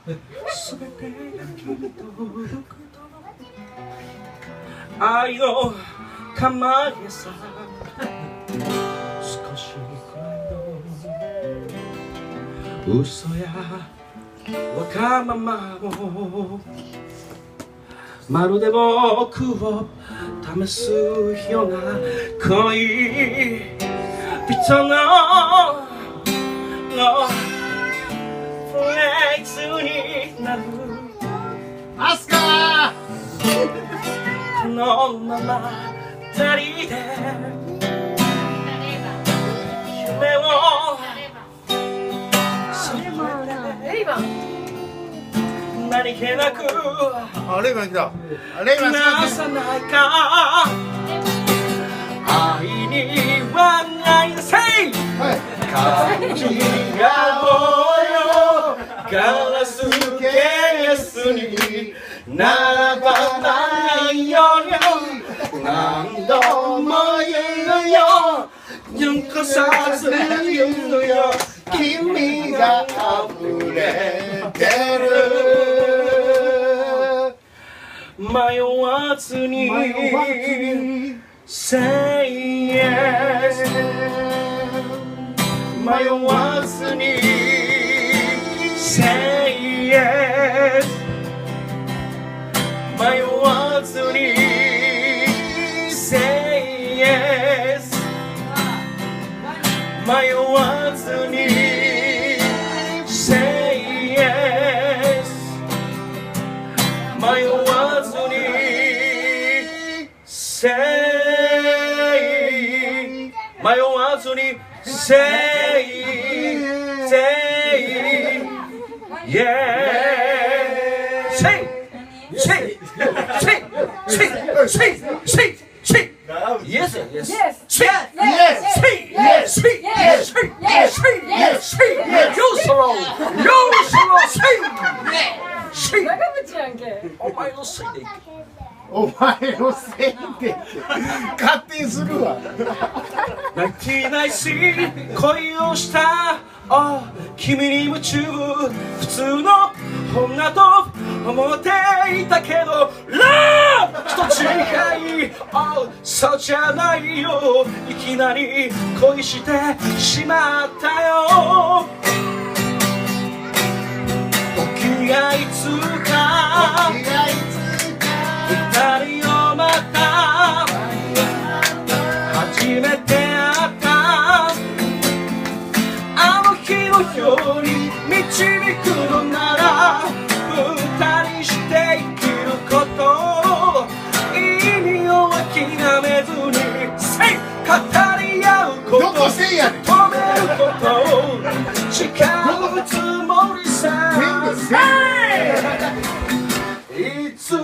全てが君に届くと愛の構えさ少しくらいの嘘やわがままをまるで僕を試すような恋人のフレーズになるアスカこのまま二人で夢を何気なくあ、レイバン来た。レイバンなさないか愛にはないせい感じがよガラスケースに並ばないように何度も言うよ残さず言うよ君が溢れてる迷わずに Say yes 迷わずに Say yes 迷わずに Say yes 迷わずに Say yes 迷わずに Say 迷わずに Say yeah Say Say Say Say Say Say Yes, yes, Yes. say, Yes. say, Yes. say, Yes. say, Yes. say, Yes. say, Yes. 요소로, say, 長渕やんけ。お前のせいでお前のせいで勝手にするわ。泣きないし恋をした君に夢中普通の女と思っていたけどラブと違いそうじゃないよいきなり恋してしまったよ時がいつか二人をまた初めて会ったあの日のように導くのなら二人して生きること意味を諦めずに語り合うことどこせいやねん。止めること誓うつもりさいつま